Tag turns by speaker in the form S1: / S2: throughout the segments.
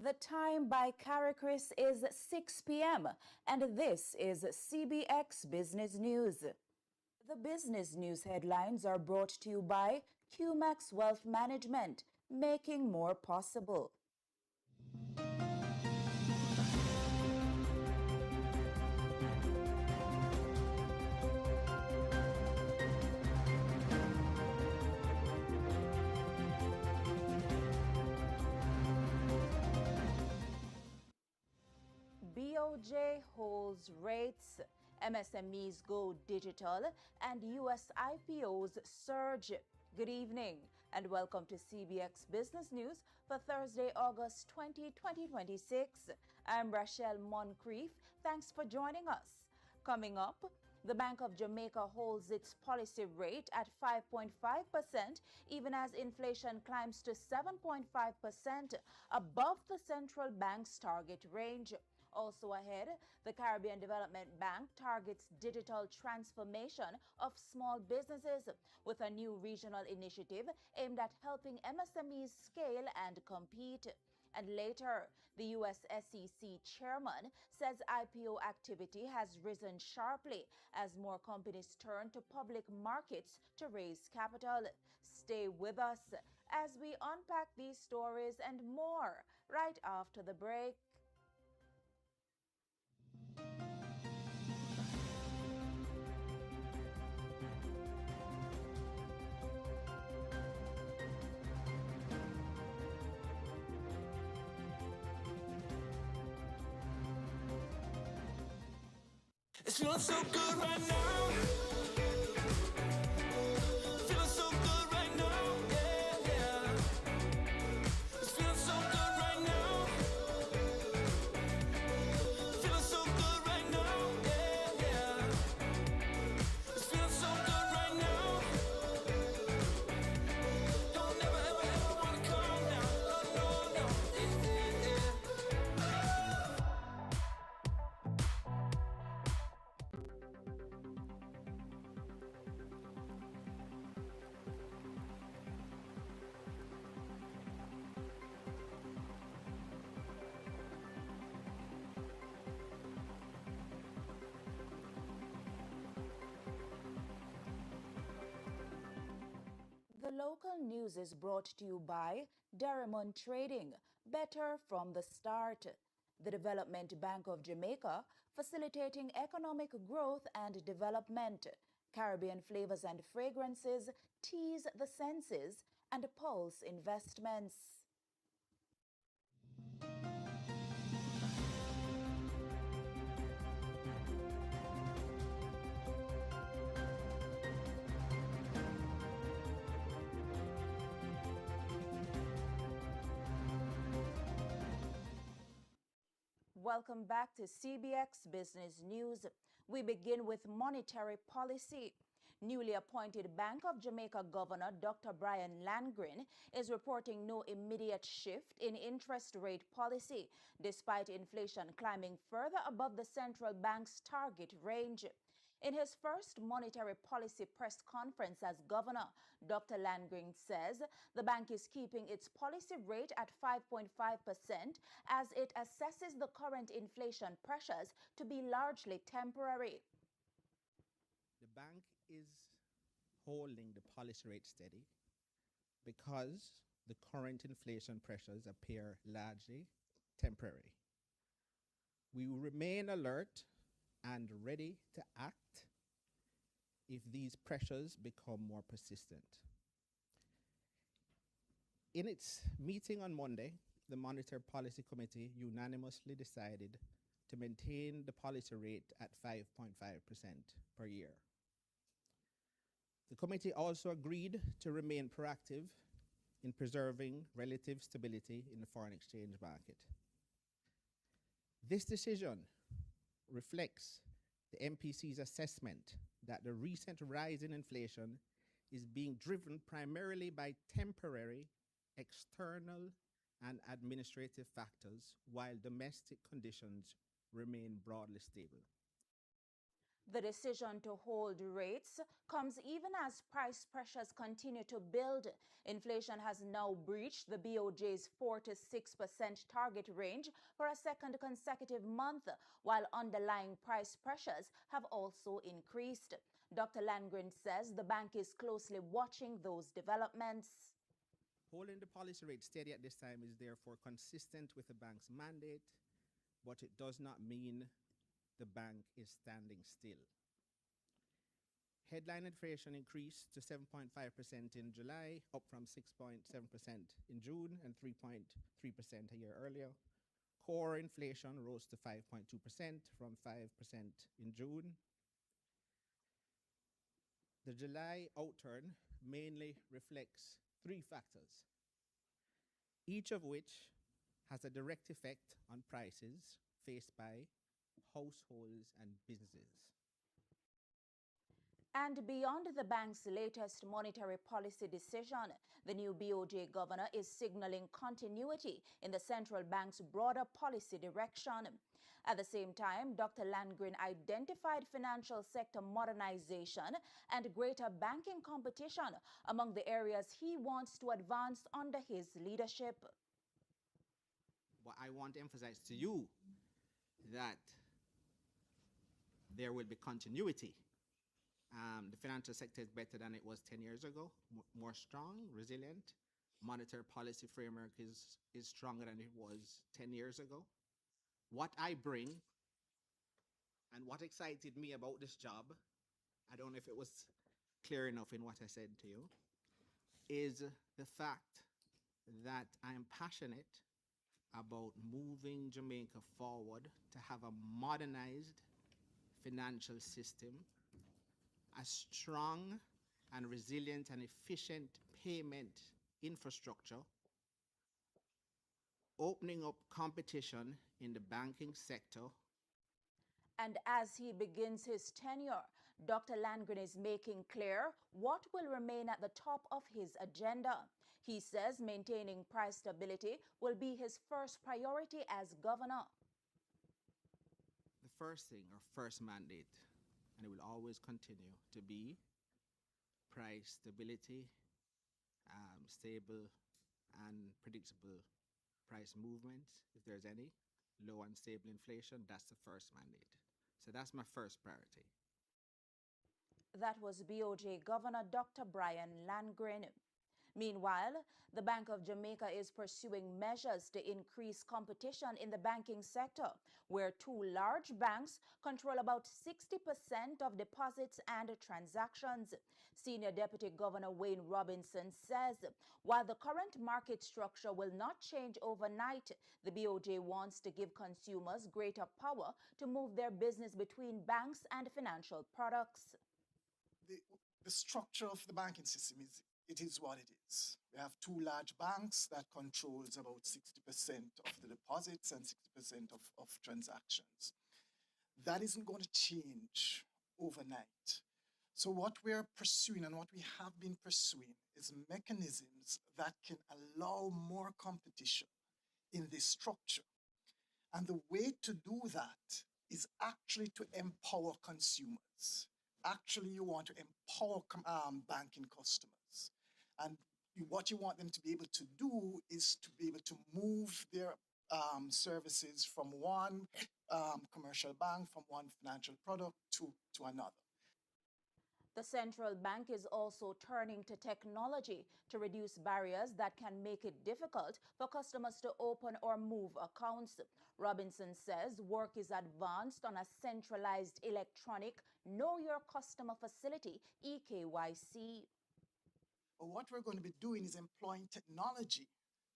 S1: The time by Caracas is 6 p.m. and this is CBX Business News. The business news headlines are brought to you by QMax Wealth Management, making more possible. BOJ holds rates, MSMEs go digital, and U.S. IPOs surge. Good evening and welcome to CBX Business News for Thursday, August 20, 2026. I'm Rashel Moncrieffe. Thanks for joining us. Coming up, the Bank of Jamaica holds its policy rate at 5.5%, even as inflation climbs to 7.5%, above the central bank's target range. Also ahead, the Caribbean Development Bank targets digital transformation of small businesses with a new regional initiative aimed at helping MSMEs scale and compete. And later, the U.S. SEC chairman says IPO activity has risen sharply as more companies turn to public markets to raise capital. Stay with us as we unpack these stories and more right after the break.
S2: It's feeling so good right now. Feeling so good right now. Yeah, yeah. It's feeling so good right now. Feeling so good right now. Yeah, yeah. It's feeling so good right now. Don't never, ever, ever wanna calm down. Oh, no, no. Yeah, yeah.
S1: The local news is brought to you by Derrimon Trading, better from the start. The Development Bank of Jamaica, facilitating economic growth and development. Caribbean Flavors and Fragrances, tease the senses, and Pulse Investments. Welcome back to CBX Business News. We begin with monetary policy. Newly appointed Bank of Jamaica Governor Dr. Brian Landgren is reporting no immediate shift in interest rate policy, despite inflation climbing further above the central bank's target range. In his first monetary policy press conference as governor, Dr. Landgren says the bank is keeping its policy rate at 5.5% as it assesses the current inflation pressures to be largely temporary.
S3: The bank is holding the policy rate steady because the current inflation pressures appear largely temporary. We will remain alert and ready to act if these pressures become more persistent. In its meeting on Monday, the Monetary Policy Committee unanimously decided to maintain the policy rate at 5.5% per year. The committee also agreed to remain proactive in preserving relative stability in the foreign exchange market. This decision reflects the MPC's assessment that the recent rise in inflation is being driven primarily by temporary, external, and administrative factors, while domestic conditions remain broadly stable.
S1: The decision to hold rates comes even as price pressures continue to build. Inflation has now breached the BOJ's 4 to 6% target range for a second consecutive month, while underlying price pressures have also increased. Dr. Landgren says the bank is closely watching those developments.
S3: Holding the policy rate steady at this time is therefore consistent with the bank's mandate, but it does not mean the bank is standing still. Headline inflation increased to 7.5% in July, up from 6.7% in June and 3.3% a year earlier. Core inflation rose to 5.2% from 5% in June. The July outturn mainly reflects three factors, each of which has a direct effect on prices faced by households and businesses.
S1: And beyond the bank's latest monetary policy decision, the new BOJ governor is signaling continuity in the central bank's broader policy direction. At the same time, Dr. Landgren identified financial sector modernization and greater banking competition among the areas he wants to advance under his leadership.
S3: But I want to emphasize to you that there will be continuity. The financial sector is better than it was 10 years ago, more strong, resilient. Monetary policy framework is stronger than it was 10 years ago. What I bring and what excited me about this job, I don't know if it was clear enough in what I said to you, is the fact that I am passionate about moving Jamaica forward to have a modernized financial system, a strong and resilient and efficient payment infrastructure, opening up competition in the banking sector.
S1: And as he begins his tenure, Dr. Landgren is making clear what will remain at the top of his agenda. He says maintaining price stability will be his first priority as governor.
S3: The first thing, or first mandate, and it will always continue to be price stability, stable and predictable price movements, if there's any, low and stable inflation. That's the first mandate. So that's my first priority.
S1: That was BOJ Governor Dr. Brian Landgren. Meanwhile, the Bank of Jamaica is pursuing measures to increase competition in the banking sector, where two large banks control about 60% of deposits and transactions. Senior Deputy Governor Wayne Robinson says while the current market structure will not change overnight, the BOJ wants to give consumers greater power to move their business between banks and financial products.
S4: The structure of the banking system is what it is. We have two large banks that controls about 60% of the deposits and 60% of transactions. That isn't going to change overnight. So what we're pursuing and what we have been pursuing is mechanisms that can allow more competition in this structure. And the way to do that is actually to empower consumers. Actually, you want to empower banking customers. And what you want them to be able to do is to be able to move their services from one commercial bank, from one financial product to another.
S1: The central bank is also turning to technology to reduce barriers that can make it difficult for customers to open or move accounts. Robinson says work is advanced on a centralized electronic Know Your Customer Facility, EKYC.
S4: What we're going to be doing is employing technology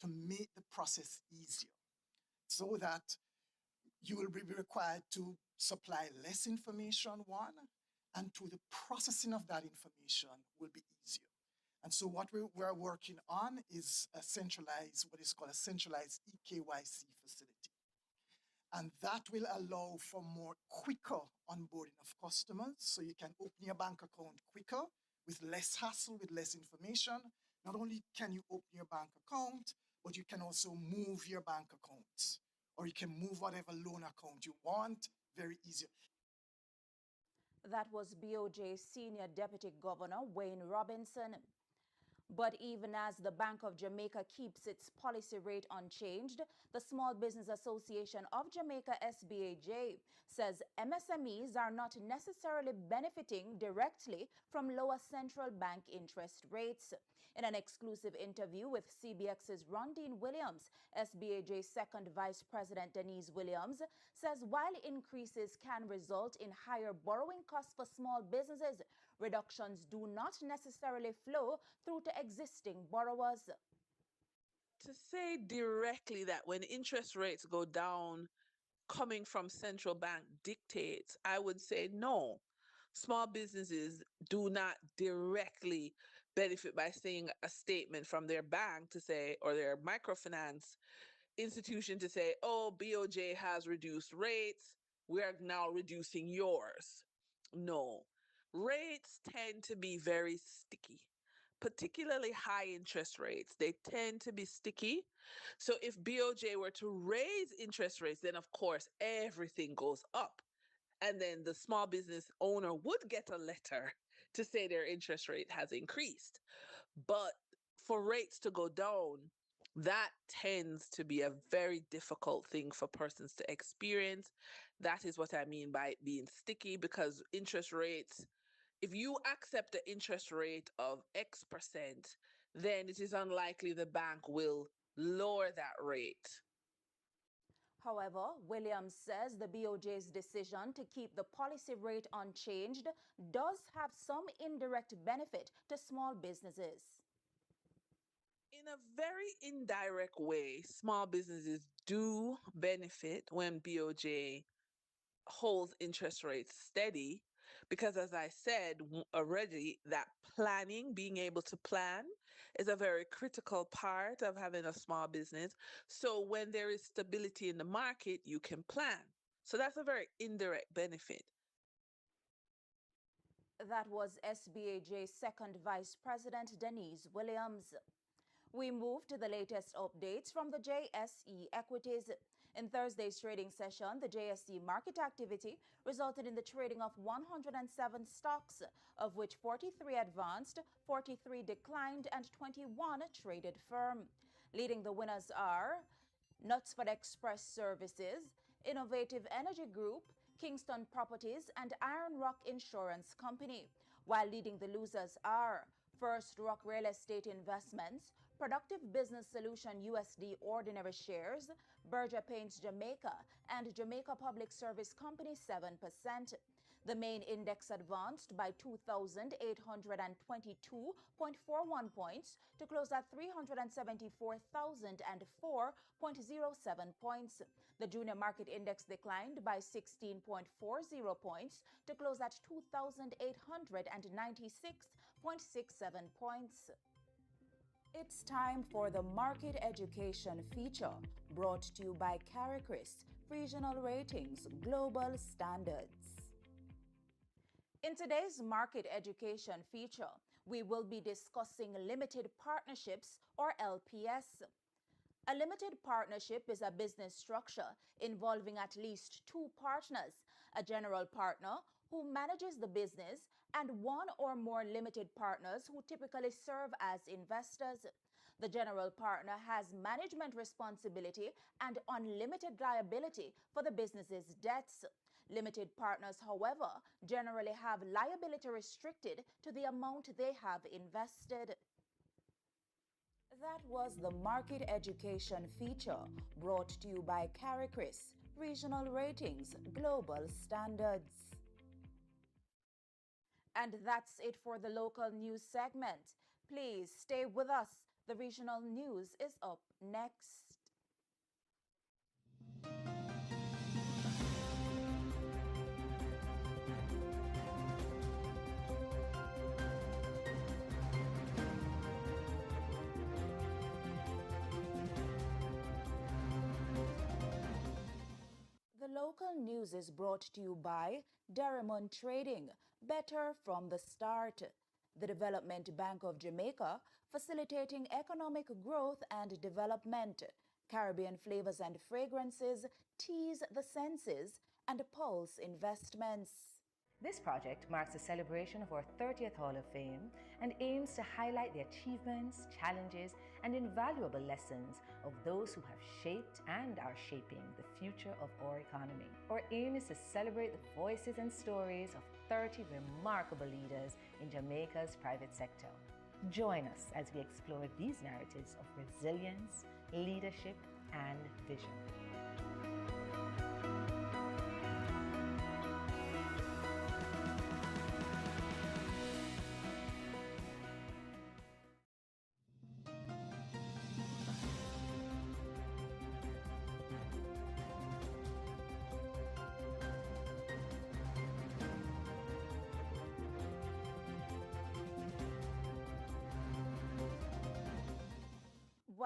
S4: to make the process easier so that you will be required to supply less information, one, and two, the processing of that information will be easier. And so what we're working on is a centralized, what is called a centralized EKYC facility. And that will allow for more quicker onboarding of customers, so you can open your bank account quicker, with less hassle, with less information. Not only can you open your bank account, but you can also move your bank account, or you can move whatever loan account you want very easily.
S1: That was BOJ Senior Deputy Governor Wayne Robinson. But even as the Bank of Jamaica keeps its policy rate unchanged, the Small Business Association of Jamaica, SBAJ, says MSMEs are not necessarily benefiting directly from lower central bank interest rates. In an exclusive interview with CBX's Rondine Williams, SBAJ's second Vice President Denise Williams says while increases can result in higher borrowing costs for small businesses, reductions do not necessarily flow through to existing borrowers.
S5: To say directly that when interest rates go down, coming from central bank dictates, I would say no. Small businesses do not directly benefit by seeing a statement from their bank to say, or their microfinance institution to say, oh, BOJ has reduced rates, we are now reducing yours. No. Rates tend to be very sticky, particularly high interest rates. They tend to be sticky. So if BOJ were to raise interest rates, then of course everything goes up. And then the small business owner would get a letter to say their interest rate has increased. But for rates to go down, that tends to be a very difficult thing for persons to experience. That is what I mean by it being sticky, because interest rates, if you accept the interest rate of X%, then it is unlikely the bank will lower that rate.
S1: However, Williams says the BOJ's decision to keep the policy rate unchanged does have some indirect benefit to small businesses.
S5: In a very indirect way, small businesses do benefit when BOJ holds interest rates steady, because as I said already, that planning, being able to plan, is a very critical part of having a small business. So when there is stability in the market, you can plan. So that's a very indirect benefit.
S1: That was SBAJ's second Vice President Denise Williams. We move to the latest updates from the JSE equities. In Thursday's trading session, the JSE market activity resulted in the trading of 107 stocks, of which 43 advanced, 43 declined, and 21 traded firm. Leading the winners are Knutsford Express Services, Innovative Energy Group, Kingston Properties, and Iron Rock Insurance Company, while leading the losers are First Rock Real Estate Investments, Productive Business Solution USD Ordinary Shares, Berger Paints Jamaica, and Jamaica Public Service Company 7%. The main index advanced by 2,822.41 points to close at 374,004.07 points. The junior market index declined by 16.40 points to close at 2,896.67 points. It's time for the Market Education feature, brought to you by CARICRIS, Regional Ratings, Global Standards. In today's Market Education feature, we will be discussing limited partnerships, or LPS. A limited partnership is a business structure involving at least two partners, a general partner who manages the business, and one or more limited partners who typically serve as investors. The general partner has management responsibility and unlimited liability for the business's debts. Limited partners, however, generally have liability restricted to the amount they have invested. That was the Market Education feature, brought to you by CARICRIS, Regional Ratings, Global Standards. And that's it for the local news segment. Please stay with us. The regional news is up next. The local news is brought to you by Derrimon Trading, better from the start. The Development Bank of Jamaica, facilitating economic growth and development. Caribbean Flavors and Fragrances, Tease the Senses, and Pulse Investments.
S6: This project marks the celebration of our 30th Hall of Fame and aims to highlight the achievements, challenges, and invaluable lessons of those who have shaped and are shaping the future of our economy. Our aim is to celebrate the voices and stories of 30 remarkable leaders in Jamaica's private sector. Join us as we explore these narratives of resilience, leadership, and vision.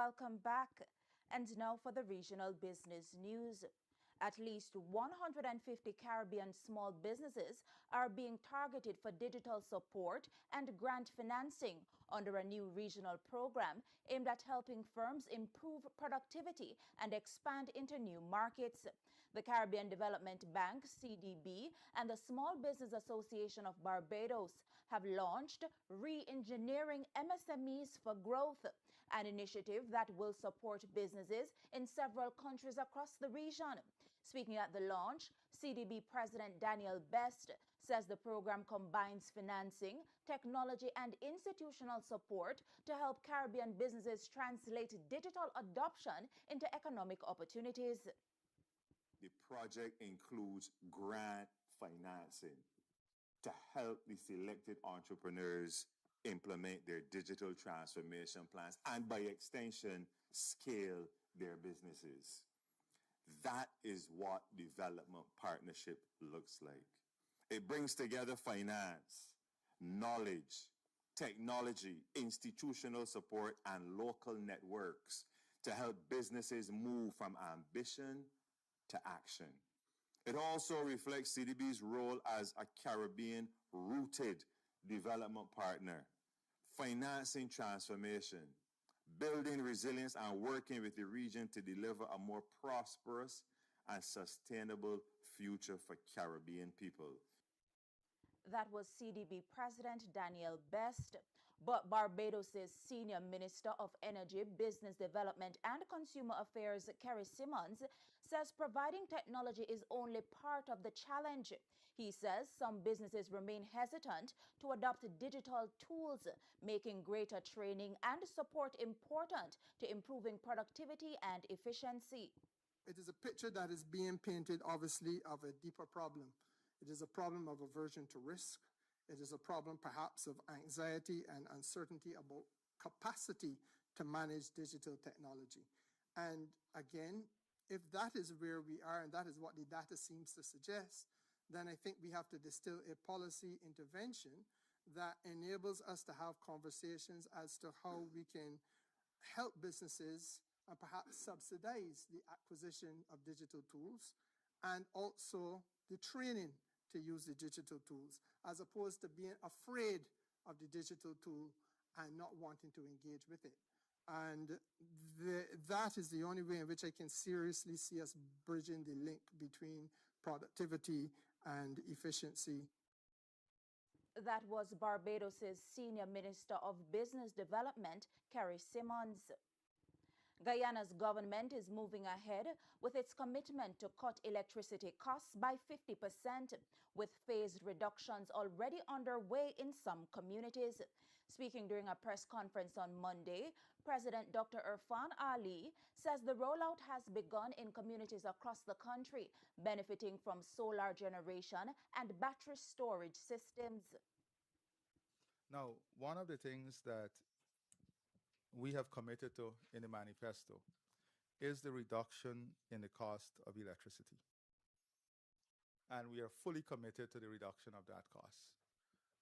S1: Welcome back. And now for the regional business news. At least 150 Caribbean small businesses are being targeted for digital support and grant financing under a new regional program aimed at helping firms improve productivity and expand into new markets. The Caribbean Development Bank, CDB, and the Small Business Association of Barbados have launched Re-Engineering MSMEs for Growth, an initiative that will support businesses in several countries across the region. Speaking at the launch, CDB President Daniel Best says the program combines financing, technology, and institutional support to help Caribbean businesses translate digital adoption into economic opportunities.
S7: The project includes grant financing to help the selected entrepreneurs implement their digital transformation plans and, by extension, scale their businesses. That is what development partnership looks like. It brings together finance, knowledge, technology, institutional support, and local networks to help businesses move from ambition to action. It also reflects CDB's role as a Caribbean-rooted development partner, financing transformation, building resilience, and working with the region to deliver a more prosperous and sustainable future for Caribbean people.
S1: That was CDB President Daniel Best. But Barbados' Senior Minister of Energy, Business Development and Consumer Affairs, Kerry Simmons, says providing technology is only part of the challenge. He says some businesses remain hesitant to adopt digital tools, making greater training and support important to improving productivity and efficiency.
S8: It is a picture that is being painted, obviously, of a deeper problem. It is a problem of aversion to risk. It is a problem, perhaps, of anxiety and uncertainty about capacity to manage digital technology. And again, if that is where we are, and that is what the data seems to suggest, then I think we have to distill a policy intervention that enables us to have conversations as to how we can help businesses and perhaps subsidize the acquisition of digital tools and also the training to use the digital tools, as opposed to being afraid of the digital tool and not wanting to engage with it. And that is the only way in which I can seriously see us bridging the link between productivity and efficiency.
S1: That was Barbados' Senior Minister of Business Development, Kerry Simmons. Guyana's government is moving ahead with its commitment to cut electricity costs by 50%, with phased reductions already underway in some communities. Speaking during a press conference on Monday, President Dr. Irfan Ali says the rollout has begun in communities across the country, benefiting from solar generation and battery storage systems.
S9: Now, one of the things that we have committed to in the manifesto is the reduction in the cost of electricity. And we are fully committed to the reduction of that cost.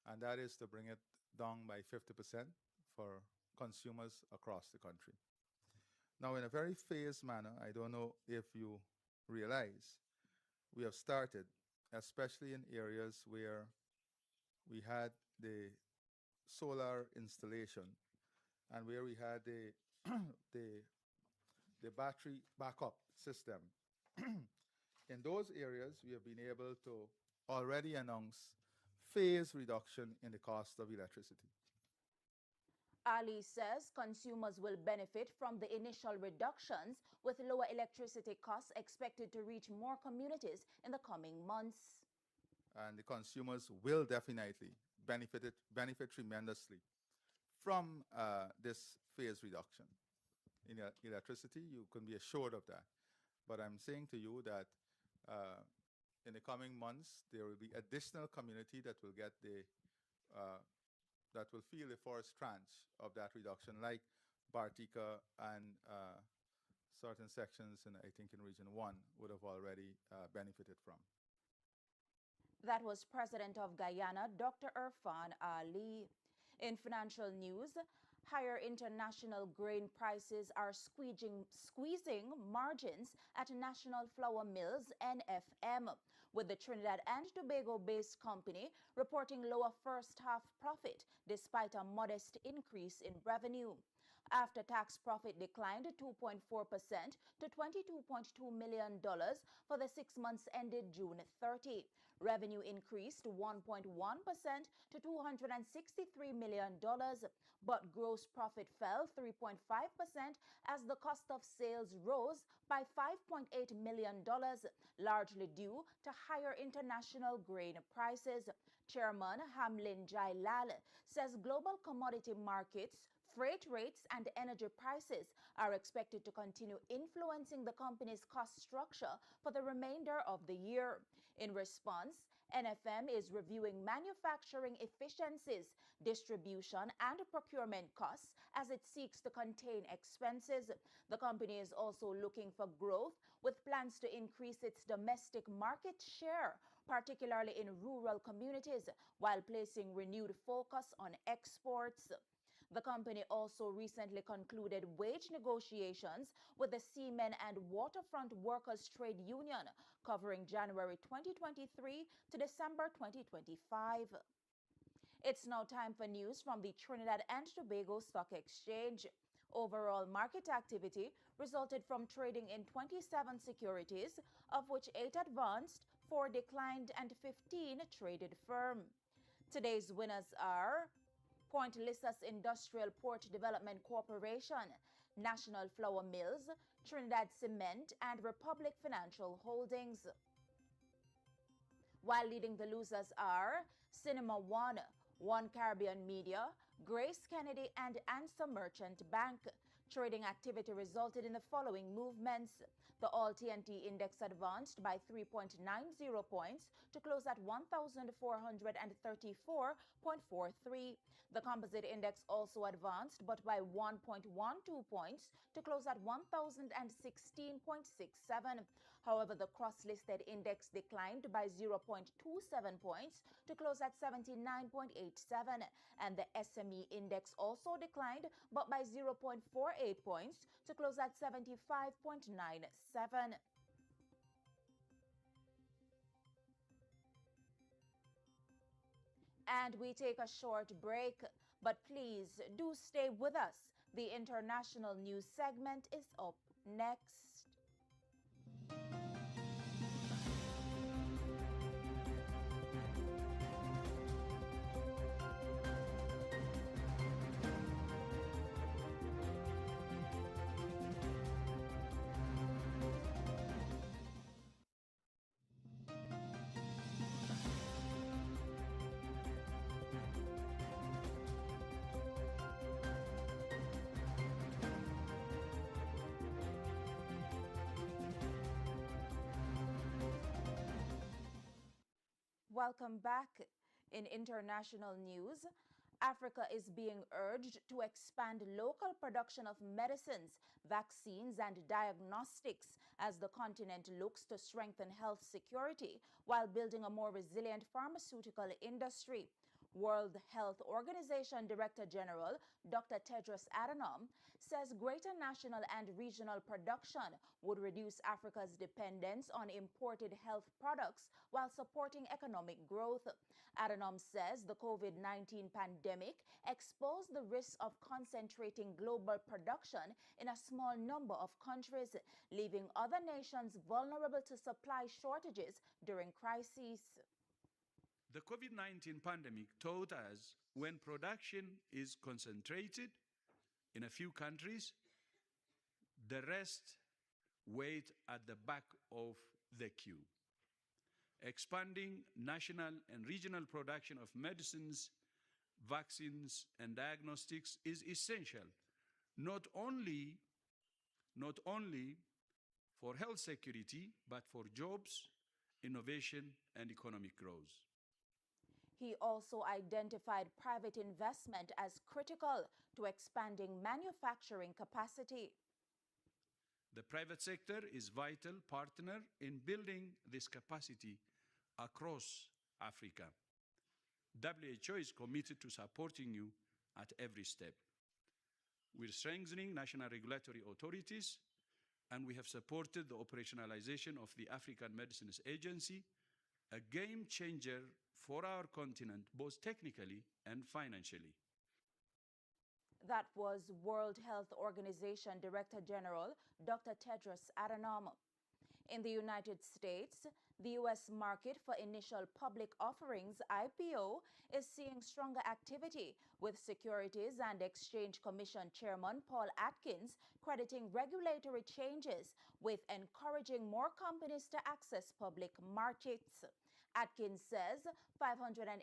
S9: And that is to bring it down by 50% for consumers across the country. Now, in a very phased manner, I don't know if you realize, we have started, especially in areas where we had the solar installation and where we had the the battery backup system. In those areas, we have been able to already announce phased reduction in the cost of electricity.
S1: Ali says consumers will benefit from the initial reductions, with lower electricity costs expected to reach more communities in the coming months.
S9: And the consumers will definitely benefit tremendously from this phase reduction in electricity. You can be assured of that. But I'm saying to you that in the coming months, there will be additional community that will get that will feel the first tranche of that reduction, like Bartica and certain sections in, I think, in Region 1 would have already benefited from.
S1: That was President of Guyana, Dr. Irfan Ali. In financial news, higher international grain prices are squeezing margins at National Flour Mills, NFM, with the Trinidad and Tobago-based company reporting lower first-half profit despite a modest increase in revenue. After-tax profit declined 2.4% to $22.2 million for the 6 months ended June 30. Revenue increased 1.1% to $263 million, but gross profit fell 3.5% as the cost of sales rose by $5.8 million, largely due to higher international grain prices. Chairman Hamlin Jailal says global commodity markets, freight rates, and energy prices are expected to continue influencing the company's cost structure for the remainder of the year. In response, NFM is reviewing manufacturing efficiencies, distribution, and procurement costs as it seeks to contain expenses. The company is also looking for growth, with plans to increase its domestic market share, particularly in rural communities, while placing renewed focus on exports. The company also recently concluded wage negotiations with the Seamen and Waterfront Workers Trade Union, covering January 2023 to December 2025. It's now time for news from the Trinidad and Tobago Stock Exchange. Overall market activity resulted from trading in 27 securities, of which 8 advanced, 4 declined, and 15 traded firm. Today's winners are Point Lisas Industrial Port Development Corporation, National Flour Mills, Trinidad Cement, and Republic Financial Holdings. While leading the losers are Cinema One, One Caribbean Media, Grace Kennedy, and Ansa Merchant Bank. Trading activity resulted in the following movements. The All TNT Index advanced by 3.90 points to close at 1,434.43. The Composite Index also advanced, but by 1.12 points to close at 1,016.67. However, the Cross-Listed Index declined by 0.27 points to close at 79.87, and the SME Index also declined, but by 0.48 points to close at 75.97. And we take a short break, but please do stay with us. The international news segment is up next. Welcome back. In international news, Africa is being urged to expand local production of medicines, vaccines, and diagnostics as the continent looks to strengthen health security while building a more resilient pharmaceutical industry. World Health Organization Director General Dr. Tedros Adhanom says greater national and regional production would reduce Africa's dependence on imported health products while supporting economic growth. Adhanom says the COVID-19 pandemic exposed the risk of concentrating global production in a small number of countries, leaving other nations vulnerable to supply shortages during crises.
S10: The COVID-19 pandemic taught us when production is concentrated in a few countries, the rest wait at the back of the queue. Expanding national and regional production of medicines, vaccines, and diagnostics is essential, not only for health security, but for jobs, innovation, and economic growth.
S1: He also identified private investment as critical to expanding manufacturing capacity.
S10: The private sector is a vital partner in building this capacity across Africa. WHO is committed to supporting you at every step. We're strengthening national regulatory authorities, and we have supported the operationalization of the African Medicines Agency, a game changer for our continent, both technically and financially.
S1: That was World Health Organization Director General Dr. Tedros Adhanom. In the United States, the U.S. market for initial public offerings, IPO, is seeing stronger activity, with Securities and Exchange Commission Chairman Paul Atkins crediting regulatory changes with encouraging more companies to access public markets. Atkins says 583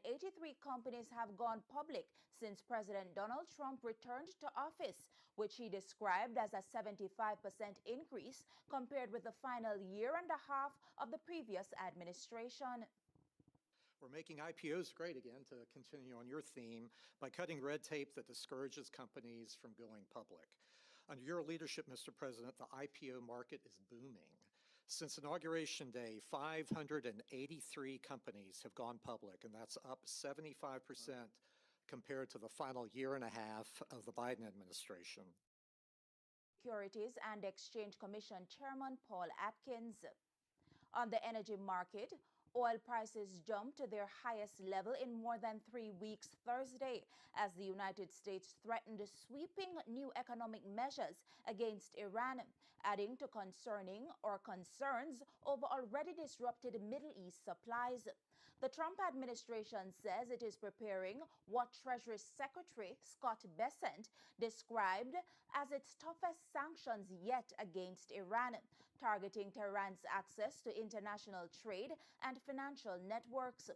S1: companies have gone public since President Donald Trump returned to office, which he described as a 75% increase compared with the final year and a half of the previous administration.
S11: We're making IPOs great again, to continue on your theme, by cutting red tape that discourages companies from going public. Under your leadership, Mr. President, the IPO market is booming. Since Inauguration Day, 583 companies have gone public, and that's up 75% compared to the final year and a half of the Biden administration.
S1: Securities and Exchange Commission Chairman Paul Atkins. On the energy market, oil prices jumped to their highest level in more than 3 weeks Thursday, as the United States threatened sweeping new economic measures against Iran, adding to concerns over already disrupted Middle East supplies. The Trump administration says it is preparing what Treasury Secretary Scott Bessent described as its toughest sanctions yet against Iran, targeting Tehran's access to international trade and financial networks.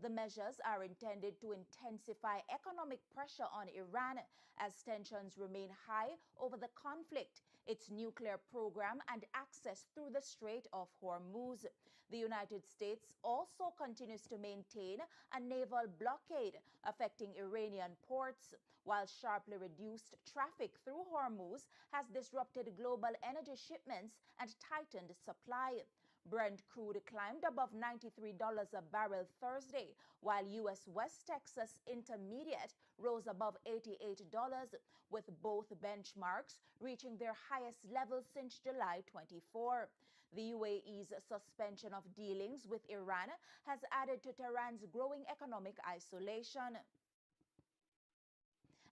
S1: The measures are intended to intensify economic pressure on Iran as tensions remain high over the conflict, its nuclear program, and access through the Strait of Hormuz. The United States also continues to maintain a naval blockade affecting Iranian ports, while sharply reduced traffic through Hormuz has disrupted global energy shipments and tightened supply. Brent crude climbed above $93 a barrel Thursday, while U.S. West Texas Intermediate rose above $88, with both benchmarks reaching their highest level since July 24. The UAE's suspension of dealings with Iran has added to Tehran's growing economic isolation.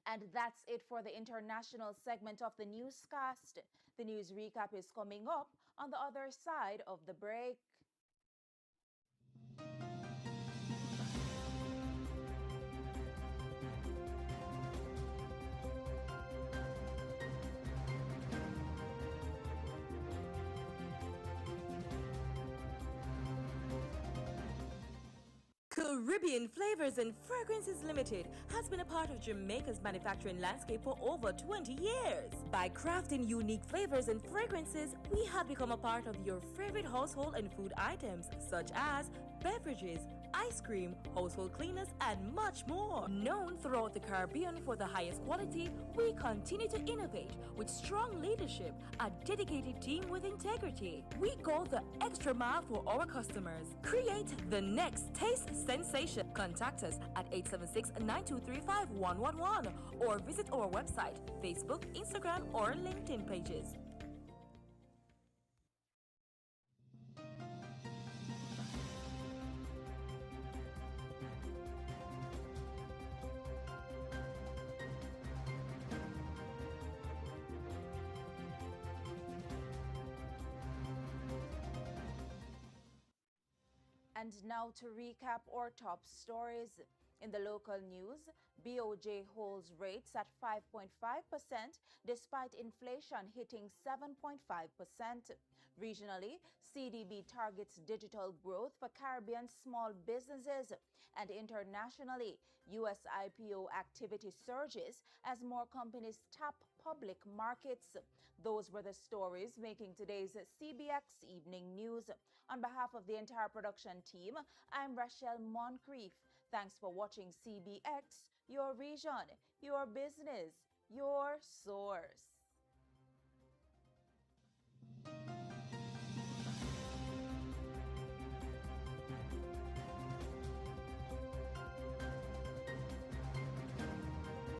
S1: And that's it for the international segment of the newscast. The news recap is coming up on the other side of the break.
S12: Caribbean Flavors and Fragrances Limited has been a part of Jamaica's manufacturing landscape for over 20 years. By crafting unique flavors and fragrances, we have become a part of your favorite household and food items, such as beverages, ice cream, household cleaners, and much more. Known throughout the Caribbean for the highest quality, we continue to innovate with strong leadership, a dedicated team with integrity. We go the extra mile for our customers. Create the next taste sensation. Contact us at 876-9235-111 or visit our website, Facebook, Instagram, or LinkedIn pages.
S1: And now to recap our top stories. In the local news, BOJ holds rates at 5.5% despite inflation hitting 7.5%. Regionally, CDB targets digital growth for Caribbean small businesses. And internationally, U.S. IPO activity surges as more companies tap public markets. Those were the stories making today's CBX Evening News. On behalf of the entire production team, I'm Rashel Moncrieffe. Thanks for watching CBX, your region, your business, your source.